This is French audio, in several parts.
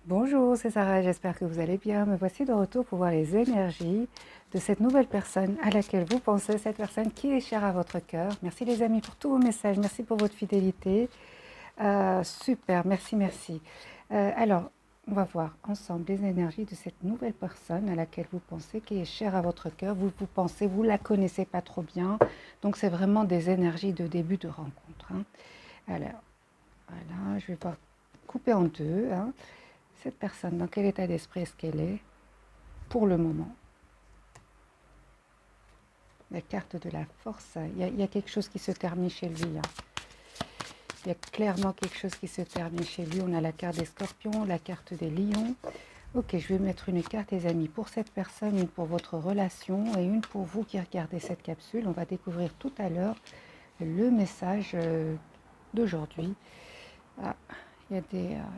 Bonjour, c'est Sarah, j'espère que vous allez bien. Me voici de retour pour voir les énergies de cette nouvelle personne à laquelle vous pensez, cette personne qui est chère à votre cœur. Merci les amis pour tous vos messages, merci pour votre fidélité. Super, merci, merci. Alors, on va voir ensemble les énergies de cette nouvelle personne à laquelle vous pensez, qui est chère à votre cœur. Vous pensez, vous la connaissez pas trop bien, donc c'est vraiment des énergies de début de rencontre, hein. Alors, voilà, je vais pas couper en deux, hein. Cette personne, dans quel état d'esprit est-ce qu'elle est pour le moment? La carte de la force, il y a quelque chose qui se termine chez lui, hein. Il y a clairement quelque chose qui se termine chez lui. On a la carte des scorpions, la carte des lions. Ok, je vais mettre une carte, les amis, pour cette personne, une pour votre relation et une pour vous qui regardez cette capsule. On va découvrir tout à l'heure le message d'aujourd'hui. Ah, il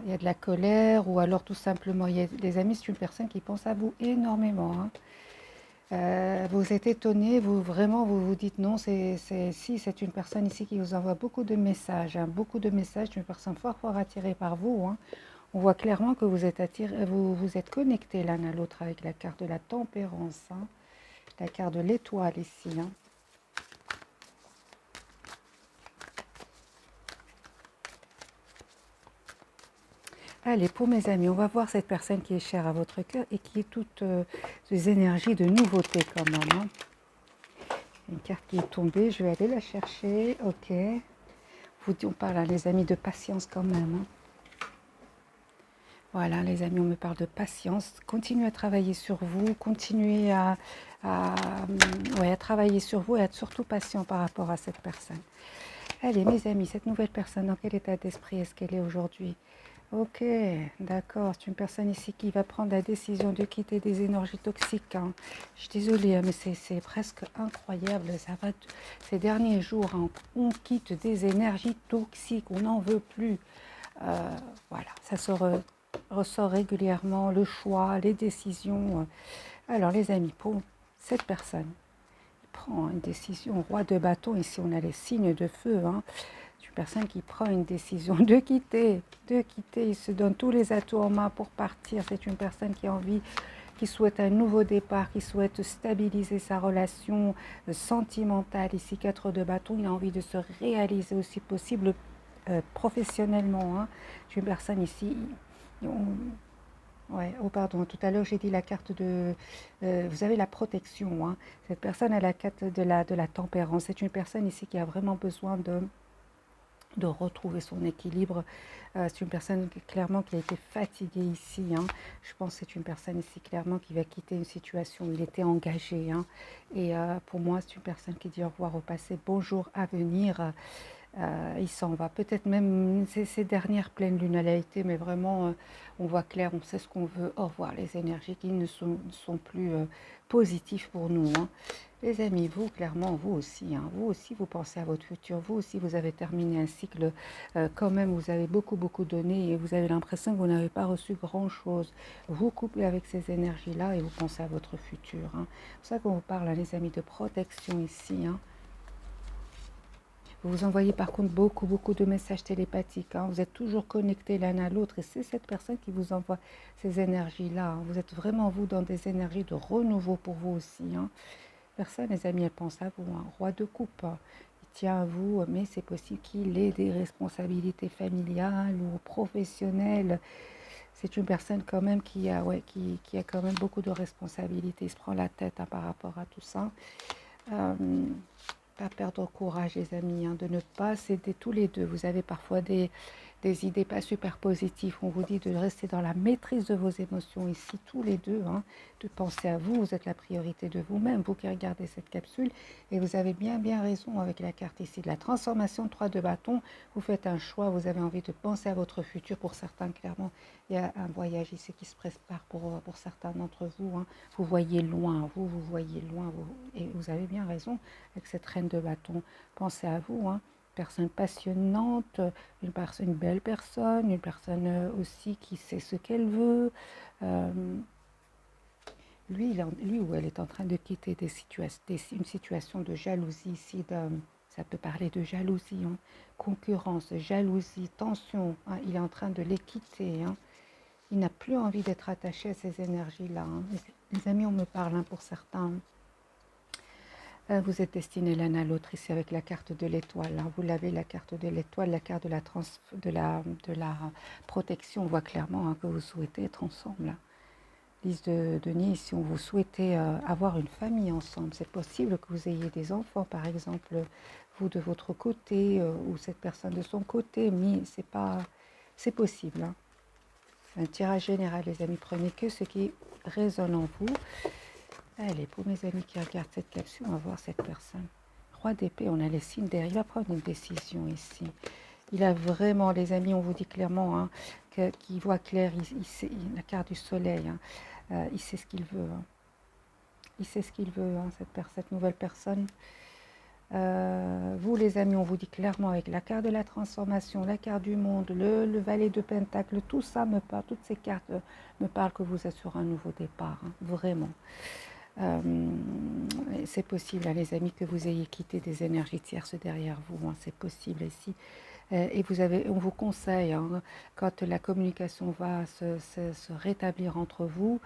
y a de la colère ou alors tout simplement, il y a des amis, c'est une personne qui pense à vous énormément, hein. Vous êtes étonné, vous vous dites non, si c'est une personne ici qui vous envoie beaucoup de messages, hein, beaucoup de messages, une personne fort fort attirée par vous, hein. On voit clairement que vous êtes attiré, vous êtes connectés l'un à l'autre avec la carte de la tempérance, hein, la carte de l'étoile ici, hein. Allez, pour mes amis, on va voir cette personne qui est chère à votre cœur et qui est toutes ces énergies de nouveauté quand même, hein. Une carte qui est tombée, je vais aller la chercher, ok. On parle, hein, les amis, de patience quand même, hein. Voilà, les amis, on me parle de patience. Continuez à travailler sur vous, continuez ouais, à travailler sur vous et à être surtout patient par rapport à cette personne. Allez, mes amis, cette nouvelle personne, dans quel état d'esprit est-ce qu'elle est aujourd'hui? Ok, d'accord, c'est une personne ici qui va prendre la décision de quitter des énergies toxiques, hein. Je suis désolée, hein, mais c'est presque incroyable. Ça va ces derniers jours, hein, on quitte des énergies toxiques, on n'en veut plus. Voilà, ça se ressort régulièrement, le choix, les décisions. Alors les amis, pour cette personne, il prend une décision, roi de bâton, ici on a les signes de feu, hein. C'est une personne qui prend une décision de quitter, il se donne tous les atouts en main pour partir. C'est une personne qui a envie, qui souhaite un nouveau départ, qui souhaite stabiliser sa relation sentimentale. Ici, 4 de bâton, il a envie de se réaliser aussi possible professionnellement, hein. C'est une personne ici, ouais, oh pardon, tout à l'heure j'ai dit la carte de... vous avez la protection, hein. Cette personne a la carte de la tempérance. C'est une personne ici qui a vraiment besoin de retrouver son équilibre. C'est une personne clairement qui a été fatiguée ici, hein. Je pense que c'est une personne ici clairement qui va quitter une situation où il était engagé, hein. Et pour moi, c'est une personne qui dit au revoir au passé, bonjour à venir. Il s'en va. Peut-être même ces dernières pleines lunalité, mais vraiment, on voit clair, on sait ce qu'on veut. Au revoir, les énergies qui ne sont plus positives pour nous, hein. Les amis, vous, clairement, vous aussi, hein, vous aussi, vous pensez à votre futur. Vous aussi, vous avez terminé un cycle. Quand même, vous avez beaucoup, beaucoup donné et vous avez l'impression que vous n'avez pas reçu grand-chose. Vous coupez avec ces énergies-là et vous pensez à votre futur, hein. C'est pour ça qu'on vous parle, hein, les amis, de protection ici, hein. Vous envoyez par contre beaucoup, beaucoup de messages télépathiques, hein. Vous êtes toujours connectés l'un à l'autre et c'est cette personne qui vous envoie ces énergies-là, hein. Vous êtes vraiment, vous, dans des énergies de renouveau pour vous aussi, hein. Personne, les amis, elle pense à vous, hein. Roi de coupe, hein. Il tient à vous, mais c'est possible qu'il ait des responsabilités familiales ou professionnelles. C'est une personne quand même ouais, qui a quand même beaucoup de responsabilités. Il se prend la tête, hein, par rapport à tout ça. Euh, Pas perdre courage, les amis, hein, de ne pas céder tous les deux. Vous avez parfois des idées pas super positives. On vous dit de rester dans la maîtrise de vos émotions ici, tous les deux, hein, de penser à vous. Vous êtes la priorité de vous-même, vous qui regardez cette capsule. Et vous avez bien, bien raison avec la carte ici de la transformation, 3 de bâton. Vous faites un choix, vous avez envie de penser à votre futur. Pour certains, clairement, il y a un voyage ici qui se prépare pour certains d'entre vous, hein. Vous voyez loin, vous voyez loin. Et vous avez bien raison avec cette reine de bâton. Pensez à vous, hein. Personne passionnante, une belle personne, une personne aussi qui sait ce qu'elle veut. Euh, lui ou elle est en train de quitter une situation de jalousie ici. Ça peut parler de jalousie, hein. Concurrence, jalousie, tension, hein. Il est en train de les quitter, hein. Il n'a plus envie d'être attaché à ces énergies-là. Hein. Les amis, on me parle hein, pour certains. Vous êtes destinés l'un à l'autre ici avec la carte de l'étoile. Hein. Vous l'avez, la carte de l'étoile, la carte de la protection. On voit clairement hein, que vous souhaitez être ensemble. Hein. Lise de Denier, si on vous souhaitez avoir une famille ensemble, c'est possible que vous ayez des enfants, par exemple, vous de votre côté ou cette personne de son côté, mais c'est possible. Hein. C'est un tirage général, les amis. Prenez que ce qui résonne en vous. Allez, pour mes amis qui regardent cette capsule, on va voir cette personne. Roi d'épée, on a les signes derrière. Il va prendre une décision ici. Il a vraiment, les amis, on vous dit clairement hein, qu'il voit clair. La carte du soleil, hein, il sait ce qu'il veut. Hein. Il sait ce qu'il veut, hein, cette nouvelle personne. Vous, les amis, on vous dit clairement avec la carte de la transformation, la carte du monde, le valet de pentacle, tout ça me parle, toutes ces cartes me parlent que vous êtes sur un nouveau départ, hein, vraiment. C'est possible, hein, les amis, que vous ayez quitté des énergies tierces derrière vous. Hein, c'est possible ici. Et on vous conseille, hein, quand la communication va se rétablir entre vous,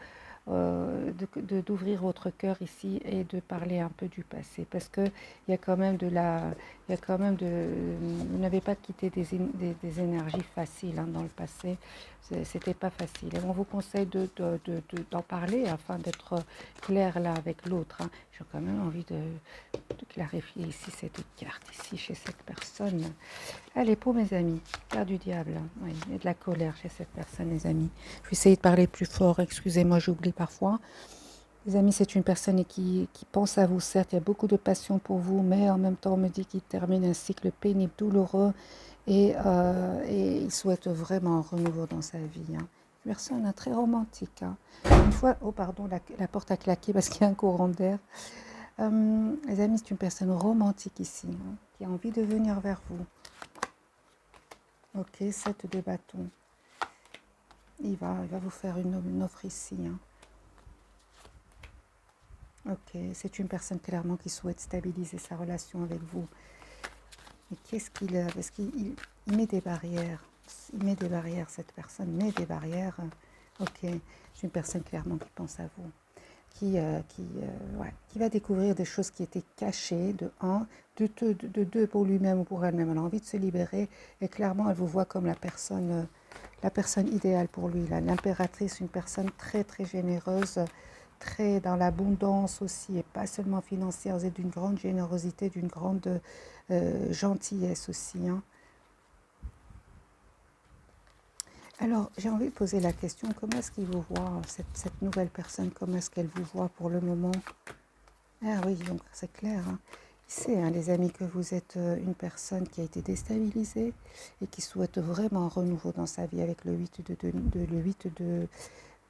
d'ouvrir votre cœur ici et de parler un peu du passé. Parce qu'il y a quand même vous n'avez pas quitté des énergies faciles hein, dans le passé. C'était pas facile. Et on vous conseille d'en parler afin d'être clair là avec l'autre. Hein. J'ai quand même envie de clarifier ici cette carte, ici chez cette personne. Allez, pour mes amis, carte du diable. Oui, il y a de la colère chez cette personne, les amis. Je vais essayer de parler plus fort, excusez-moi, j'oublie parfois. Les amis, c'est une personne qui pense à vous, certes, il y a beaucoup de passion pour vous, mais en même temps, on me dit qu'il termine un cycle pénible, douloureux, et il souhaite vraiment un renouveau dans sa vie. Hein. Une personne très romantique. Hein. Une fois, oh pardon, la porte a claqué parce qu'il y a un courant d'air. Les amis, c'est une personne romantique ici, hein, qui a envie de venir vers vous. Ok, 7 de bâton. Il va vous faire une offre ici. Hein. Ok, c'est une personne clairement qui souhaite stabiliser sa relation avec vous. Mais qu'est-ce qu'il a? Parce qu'il met des barrières. Il met des barrières, cette personne met des barrières. Ok, c'est une personne clairement qui pense à vous. Qui va découvrir des choses qui étaient cachées, de deux pour lui-même ou pour elle-même. Elle a envie de se libérer et clairement, elle vous voit comme la personne idéale pour lui. L'impératrice, une personne très, très généreuse, très dans l'abondance aussi, et pas seulement financière, vous êtes d'une grande générosité, d'une grande gentillesse aussi. Hein. Alors, j'ai envie de poser la question, comment est-ce qu'il vous voit, cette nouvelle personne, comment est-ce qu'elle vous voit pour le moment? Ah oui, donc c'est clair. Hein. Il sait, hein, les amis, que vous êtes une personne qui a été déstabilisée et qui souhaite vraiment un renouveau dans sa vie avec le 8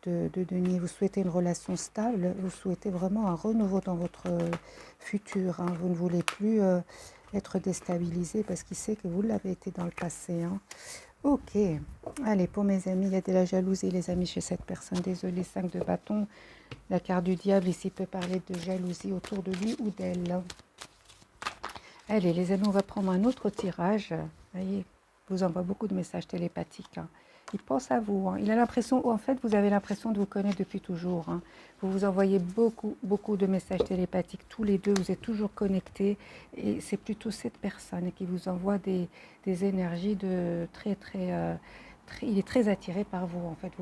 de denier. Vous souhaitez une relation stable, vous souhaitez vraiment un renouveau dans votre futur. Hein. Vous ne voulez plus être déstabilisé parce qu'il sait que vous l'avez été dans le passé. Hein. Ok, allez, pour mes amis, il y a de la jalousie, les amis, chez cette personne. Désolé, 5 de bâton. La carte du diable ici peut parler de jalousie autour de lui ou d'elle. Allez, les amis, on va prendre un autre tirage. Vous voyez, vous envoie beaucoup de messages télépathiques. Hein. Il pense à vous. Hein. Il a l'impression, en fait, vous avez l'impression de vous connaître depuis toujours. Hein. Vous vous envoyez beaucoup de messages télépathiques. Tous les deux, vous êtes toujours connectés. Et c'est plutôt cette personne qui vous envoie des énergies de il est très attiré par vous, en fait.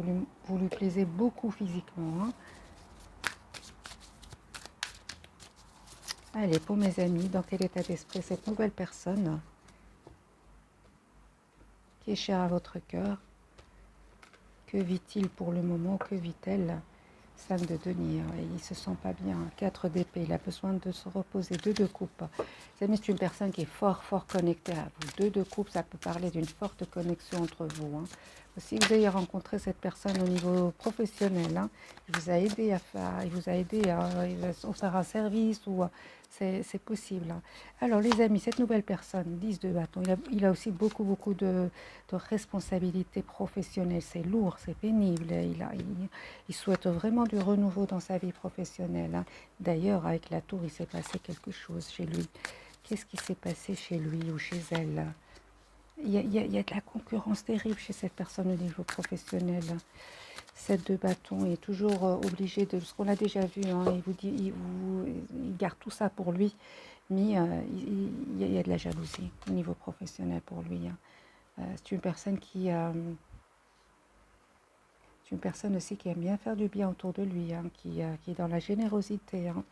Vous lui plaisez beaucoup physiquement. Hein. Allez, pour mes amis, dans quel état d'esprit cette nouvelle personne qui est chère à votre cœur? Que vit-il pour le moment? Que vit-elle? 5 de denier, il ne se sent pas bien. 4 d'épée, il a besoin de se reposer. 2 de coupe. C'est une personne qui est fort connectée à vous. 2 de coupe, ça peut parler d'une forte connexion entre vous. Hein. Si vous avez rencontré cette personne au niveau professionnel, hein, il vous a aidé à faire un service ou c'est possible. Hein. Alors les amis, cette nouvelle personne, 10 de bâton, il a aussi beaucoup de responsabilités professionnelles. C'est lourd, c'est pénible. Il souhaite vraiment du renouveau dans sa vie professionnelle. Hein. D'ailleurs, avec la tour, il s'est passé quelque chose chez lui. Qu'est-ce qui s'est passé chez lui ou chez elle? il y a de la concurrence terrible chez cette personne au niveau professionnel. 7 de bâton est toujours obligé de... Ce qu'on a déjà vu, hein, il vous dit, il garde tout ça pour lui, mais il y a de la jalousie au niveau professionnel pour lui. Hein. C'est une personne c'est une personne aussi qui aime bien faire du bien autour de lui, hein, qui est dans la générosité. Hein.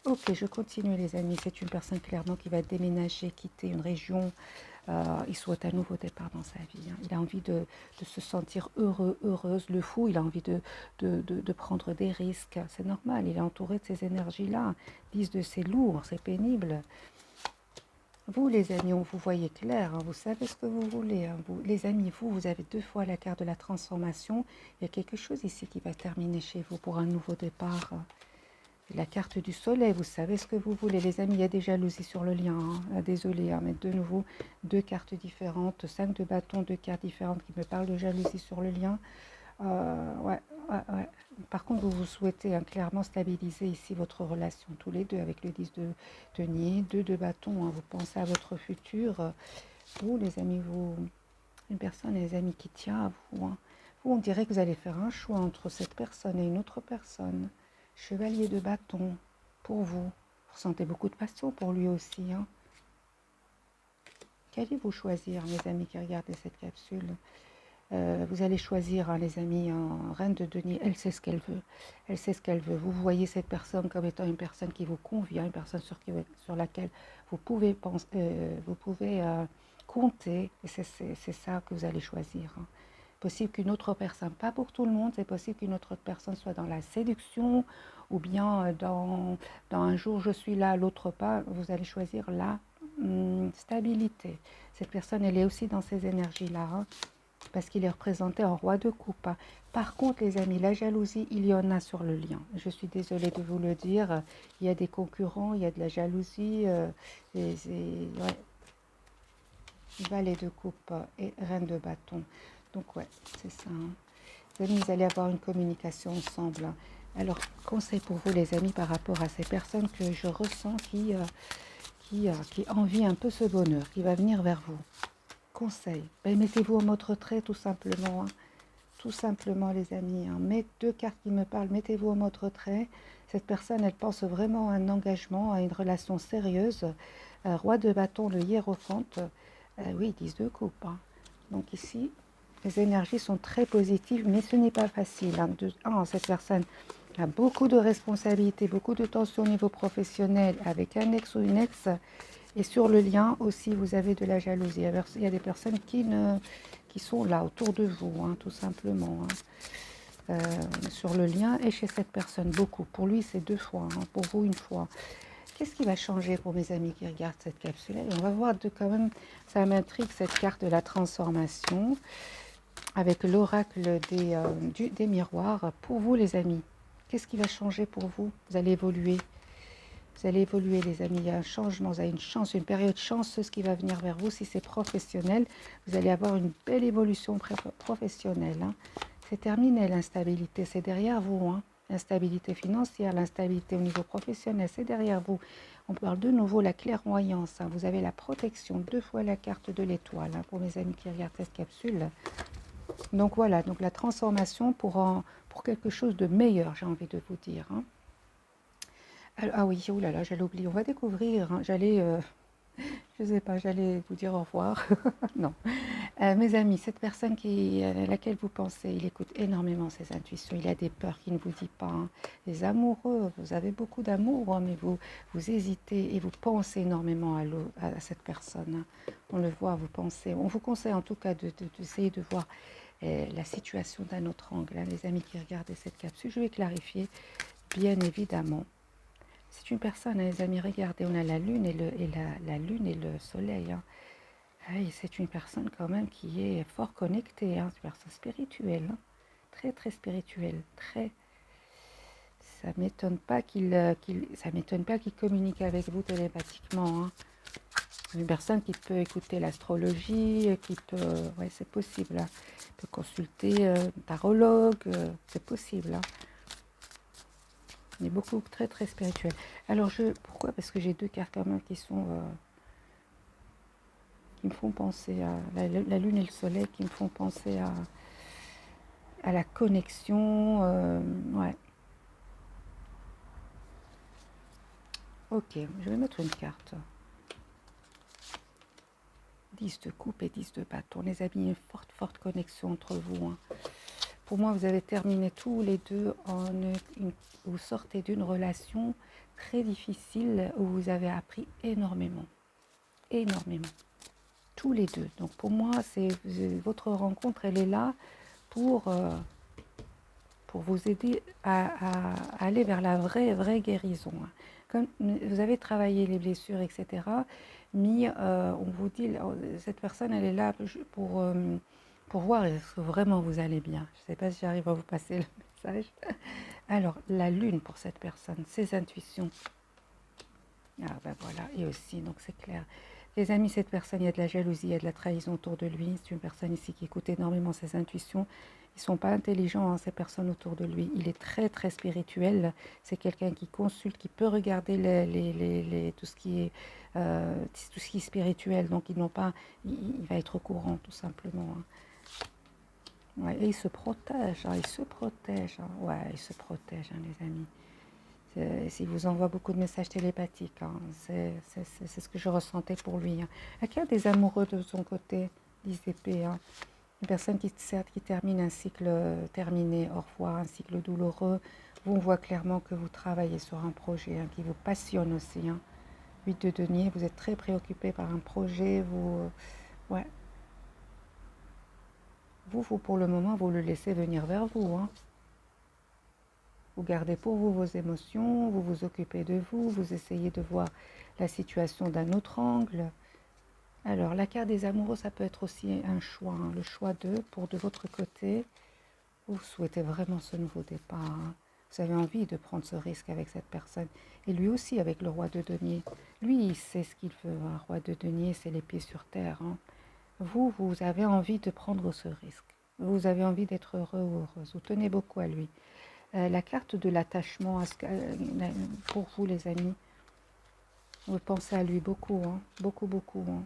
Ok, je continue les amis. C'est une personne clairement qui va déménager, quitter une région. Il souhaite un nouveau départ dans sa vie. Hein. Il a envie de se sentir heureux, heureuse. Le fou, il a envie de prendre des risques. C'est normal, il est entouré de ces énergies-là. 10 de c'est lourd, c'est pénible. Vous, les amis, vous voyez clair, hein, vous savez ce que vous voulez. Hein, vous, les amis, vous avez 2 fois la carte de la transformation. Il y a quelque chose ici qui va terminer chez vous pour un nouveau départ. La carte du soleil, vous savez ce que vous voulez. Les amis, il y a des jalousies sur le lien. Hein. Ah, désolé, hein, mais de nouveau, 2 cartes différentes, 5 de bâton, 2 cartes différentes qui me parlent de jalousie sur le lien. Ouais, ouais. Par contre, vous souhaitez hein, clairement stabiliser ici votre relation, tous les deux, avec le 10 de denier, 2 de bâton. Hein. Vous pensez à votre futur. Vous, les amis, une personne, les amis, qui tient à vous. Hein. Vous, on dirait que vous allez faire un choix entre cette personne et une autre personne. Chevalier de bâton, pour vous. Vous ressentez beaucoup de passion pour lui aussi. Hein. Qu'allez-vous choisir, mes amis qui regardent cette capsule? Vous allez choisir, hein, les amis, reine de denier. Elle sait ce qu'elle veut. Elle sait ce qu'elle veut. Vous voyez cette personne comme étant une personne qui vous convient, une personne sur laquelle vous pouvez, compter. Et c'est ça que vous allez choisir. Hein. Possible qu'une autre personne, pas pour tout le monde, c'est possible qu'une autre personne soit dans la séduction ou bien dans un jour je suis là, l'autre pas. Vous allez choisir la stabilité. Cette personne, elle est aussi dans ces énergies-là. Hein, parce qu'il est représenté en roi de coupe. Hein. Par contre, les amis, la jalousie, il y en a sur le lien. Je suis désolée de vous le dire. Il y a des concurrents, il y a de la jalousie. Ouais. Valet de coupe et reine de bâton. Donc, ouais, c'est ça. Hein. Les amis, vous allez avoir une communication ensemble. Hein. Alors, conseil pour vous, les amis, par rapport à ces personnes que je ressens qui envient un peu ce bonheur, qui va venir vers vous. Conseil, ben, mettez-vous en mode retrait tout simplement. Hein. Tout simplement, les amis. Hein. Mettez 2 cartes qui me parlent, mettez-vous en mode retrait. Cette personne, elle pense vraiment à un engagement, à une relation sérieuse. Roi de bâton, le hiérophante. Oui, 10 de coupe. Hein. Donc ici, les énergies sont très positives, mais ce n'est pas facile. Hein. Cette personne a beaucoup de responsabilités, beaucoup de tensions au niveau professionnel, avec un ex ou une ex. Et sur le lien aussi, vous avez de la jalousie. Alors, il y a des personnes qui sont là, autour de vous, hein, tout simplement. Hein. Sur le lien et chez cette personne, beaucoup. Pour lui, c'est 2 fois, hein, pour vous, 1 fois. Qu'est-ce qui va changer pour mes amis qui regardent cette capsule? On va voir quand même, ça m'intrigue cette carte de la transformation avec l'oracle des miroirs. Pour vous, les amis, qu'est-ce qui va changer pour vous? Vous allez évoluer. Vous allez évoluer, les amis. Il y a un changement, vous avez une chance, une période chanceuse qui va venir vers vous. Si c'est professionnel, vous allez avoir une belle évolution professionnelle. Hein. C'est terminé l'instabilité, c'est derrière vous. Hein. L'instabilité financière, l'instabilité au niveau professionnel, c'est derrière vous. On parle de nouveau la clairvoyance. Hein. Vous avez la protection, 2 fois la carte de l'étoile, hein, pour mes amis qui regardent cette capsule. Donc voilà, donc la transformation pour quelque chose de meilleur, j'ai envie de vous dire. Hein. Alors, ah oui, oh là là, j'allais oublier. On va découvrir. Hein, je sais pas, j'allais vous dire au revoir. Non. Mes amis, cette personne à laquelle vous pensez, il écoute énormément ses intuitions. Il a des peurs qu'il ne vous dit pas. Hein. Les amoureux, vous avez beaucoup d'amour, hein, mais vous hésitez et vous pensez énormément à cette personne. Hein. On le voit, vous pensez. On vous conseille en tout cas d'essayer de voir la situation d'un autre angle. Hein, les amis qui regardent cette capsule, je vais clarifier, bien évidemment. C'est une personne, hein, les amis, regardez, on a la lune la lune et le soleil. Hein. Ah, c'est une personne quand même qui est fort connectée, hein, c'est une personne spirituelle, hein. Très très spirituelle, très. Ça m'étonne pas qu'il communique avec vous télépathiquement. Hein. Une personne qui peut écouter l'astrologie, qui peut, ouais, c'est possible. Hein. Peut consulter un tarologue, c'est possible. Hein. On est beaucoup très très spirituel. Alors pourquoi? Parce que j'ai 2 cartes quand même qui sont qui me font penser à la lune et le soleil, qui me font penser à la connexion. Ouais. Ok, je vais mettre une carte. 10 de coupe et 10 de bâton. Les amis, une forte, forte connexion entre vous. Hein. Pour moi, vous avez terminé tous les deux vous sortez d'une relation très difficile où vous avez appris énormément. Énormément. Tous les deux. Donc pour moi, votre rencontre, elle est là pour vous aider à aller vers la vraie guérison. Hein. Comme vous avez travaillé les blessures, etc., mais on vous dit, cette personne, elle est là pour voir est-ce que vraiment vous allez bien. Je ne sais pas si j'arrive à vous passer le message. Alors, la lune pour cette personne, ses intuitions. Ah ben voilà, et aussi, donc c'est clair. Les amis, cette personne, il y a de la jalousie, il y a de la trahison autour de lui. C'est une personne ici qui écoute énormément ses intuitions. Ils ne sont pas intelligents, hein, ces personnes autour de lui. Il est très, très spirituel. C'est quelqu'un qui consulte, qui peut regarder tout ce qui est, tout ce qui est spirituel. Donc, il va être au courant, tout simplement. Hein. Ouais, et il se protège, hein, il se protège. Hein. Ouais, il se protège, hein, les amis. Il vous envoie beaucoup de messages télépathiques. Hein. C'est ce que je ressentais pour lui. Hein. Est-ce qu'il y a des amoureux de son côté, 10 épées, hein. Une personne qui termine un cycle terminé, au revoir, un cycle douloureux. Vous, on voit clairement que vous travaillez sur un projet hein, qui vous passionne aussi. Hein. 8 de denier, vous êtes très préoccupé par un projet. Ouais. Vous, pour le moment, vous le laissez venir vers vous. Hein. Vous gardez pour vous vos émotions, vous vous occupez de vous, vous essayez de voir la situation d'un autre angle. Alors, la carte des amoureux, ça peut être aussi un choix, hein, le choix de votre côté. Vous souhaitez vraiment ce nouveau départ. Hein. Vous avez envie de prendre ce risque avec cette personne. Et lui aussi avec le roi de denier. Lui, il sait ce qu'il veut. Un roi de denier, c'est les pieds sur terre. Hein. Vous avez envie de prendre ce risque. Vous avez envie d'être heureux ou heureuse. Vous tenez beaucoup à lui. La carte de l'attachement, pour vous les amis, vous pensez à lui beaucoup, hein, beaucoup, beaucoup. Hein.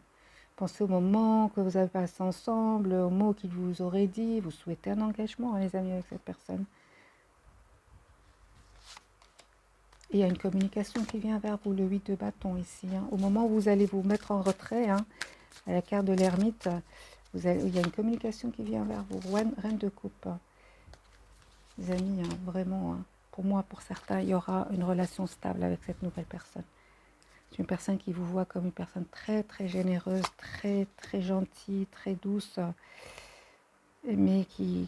Pensez au moment que vous avez passé ensemble, aux mots qu'il vous aurait dit, vous souhaitez un engagement, hein, les amis, avec cette personne. Et il y a une communication qui vient vers vous, le 8 de bâton ici. Hein. Au moment où vous allez vous mettre en retrait, hein, à la carte de l'ermite, il y a une communication qui vient vers vous, reine de coupe. Les amis, hein, vraiment, hein, pour moi, pour certains, il y aura une relation stable avec cette nouvelle personne. C'est une personne qui vous voit comme une personne très, très généreuse, très, très gentille, très douce, mais qui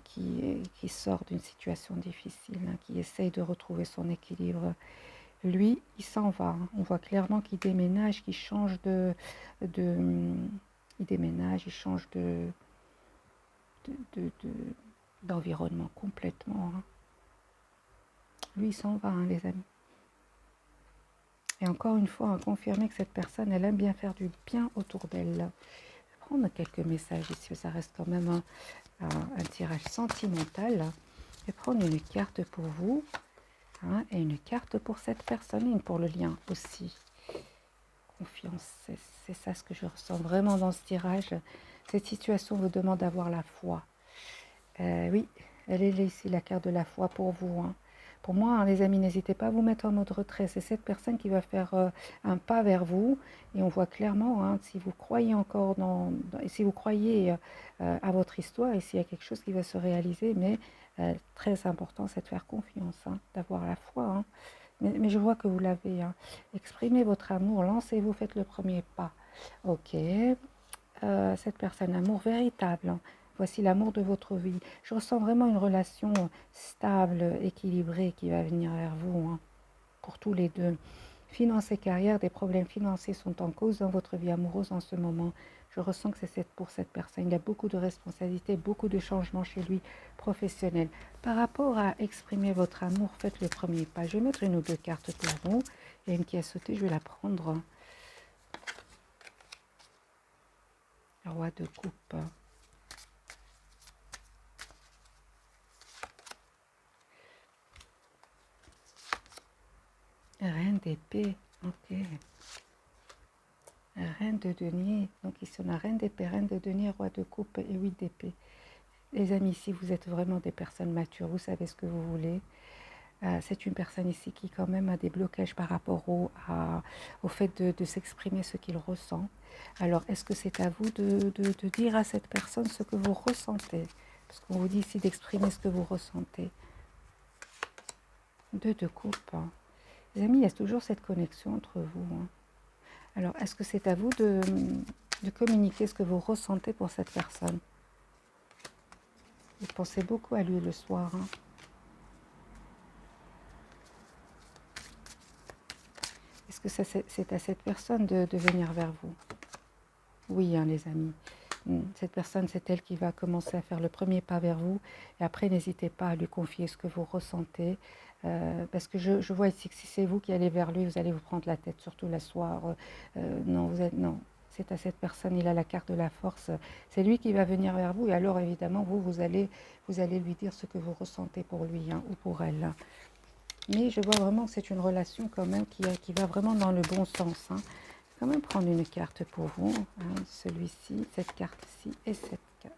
sort d'une situation difficile, hein, qui essaye de retrouver son équilibre. Lui, il s'en va. Hein. On voit clairement qu'il déménage, qu'il change il déménage, il change d'environnement complètement. Hein. Lui, il s'en va, hein, les amis. Et encore une fois, confirmer que cette personne, elle aime bien faire du bien autour d'elle. Je vais prendre quelques messages ici, ça reste quand même un tirage sentimental. Je vais prendre une carte pour vous hein, et une carte pour cette personne, et pour le lien aussi. Confiance, c'est ça ce que je ressens vraiment dans ce tirage. Cette situation vous demande d'avoir la foi. Oui, elle est ici, la carte de la foi pour vous. Hein. Pour moi, hein, les amis, n'hésitez pas à vous mettre en mode retrait. C'est cette personne qui va faire un pas vers vous. Et on voit clairement, hein, si vous croyez encore si vous croyez à votre histoire, et s'il y a quelque chose qui va se réaliser, mais très important, c'est de faire confiance, hein, d'avoir la foi. Hein. Mais je vois que vous l'avez. Hein. Exprimez votre amour, lancez-vous, faites le premier pas. Ok. Cette personne, amour véritable. Hein. Voici l'amour de votre vie. Je ressens vraiment une relation stable, équilibrée qui va venir vers vous, hein, pour tous les deux. Finances et carrière, des problèmes financiers sont en cause dans votre vie amoureuse en ce moment. Je ressens que c'est pour cette personne. Il y a beaucoup de responsabilités, beaucoup de changements chez lui, professionnels. Par rapport à exprimer votre amour, faites le premier pas. Je vais mettre une ou deux cartes pour vous. Il y a une qui a sauté, je vais la prendre. Le roi de coupe. Reine d'épée, ok. Reine de denier. Donc ici on a reine d'épée, reine de denier, roi de coupe et 8 d'épée. Les amis, ici vous êtes vraiment des personnes matures, vous savez ce que vous voulez. C'est une personne ici qui quand même a des blocages par rapport au fait de s'exprimer ce qu'il ressent. Alors, est-ce que c'est à vous de dire à cette personne ce que vous ressentez? Parce qu'on vous dit ici d'exprimer ce que vous ressentez. Deux de coupe. Hein. Les amis, il y a toujours cette connexion entre vous. Hein. Alors, est-ce que c'est à vous de communiquer ce que vous ressentez pour cette personne? Vous pensez beaucoup à lui le soir. Hein. Est-ce que c'est à cette personne de venir vers vous? Oui, hein, les amis. Cette personne, c'est elle qui va commencer à faire le premier pas vers vous. Et après, n'hésitez pas à lui confier ce que vous ressentez. Parce que je vois ici que si c'est vous qui allez vers lui, vous allez vous prendre la tête, surtout le soir. Non, non. C'est à cette personne, il a la carte de la force. C'est lui qui va venir vers vous. Et alors, évidemment, vous allez lui dire ce que vous ressentez pour lui hein, ou pour elle. Mais je vois vraiment que c'est une relation quand même qui va vraiment dans le bon sens. Hein. Je vais quand même prendre une carte pour vous. Hein, celui-ci, cette carte-ci et cette carte.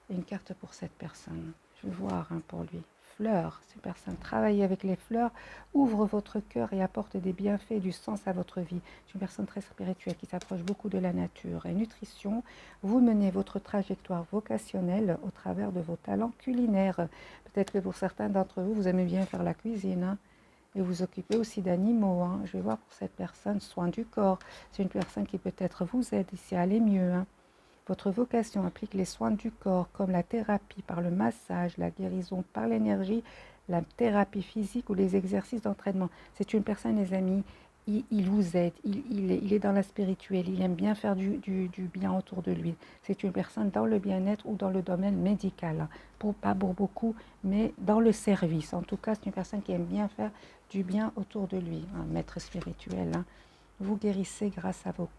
Une carte pour cette personne. Je vais voir hein, pour lui. Fleurs, c'est une personne. Travaillez avec les fleurs, ouvre votre cœur et apporte des bienfaits et du sens à votre vie. C'est une personne très spirituelle qui s'approche beaucoup de la nature. Et nutrition, vous menez votre trajectoire vocationnelle au travers de vos talents culinaires. Peut-être que pour certains d'entre vous, vous aimez bien faire la cuisine. Hein, et vous occupez aussi d'animaux. Hein. Je vais voir pour cette personne, soin du corps. C'est une personne qui peut-être vous aide ici à aller mieux. Hein. Votre vocation implique les soins du corps, comme la thérapie par le massage, la guérison par l'énergie, la thérapie physique ou les exercices d'entraînement. C'est une personne, les amis, il vous aide, il est dans la spirituelle, il aime bien faire du bien autour de lui. C'est une personne dans le bien-être ou dans le domaine médical, hein. Pas pour beaucoup, mais dans le service. En tout cas, c'est une personne qui aime bien faire du bien autour de lui, un maître spirituel. Hein. Vous guérissez grâce à vos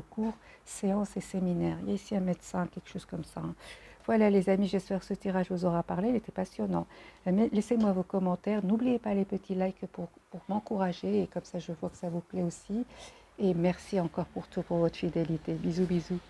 cours, séances et séminaires. Il y a ici un médecin, quelque chose comme ça. Hein. Voilà les amis, j'espère que ce tirage vous aura parlé, il était passionnant. Laissez-moi vos commentaires, n'oubliez pas les petits likes pour m'encourager et comme ça je vois que ça vous plaît aussi. Et merci encore pour tout, pour votre fidélité. Bisous, bisous.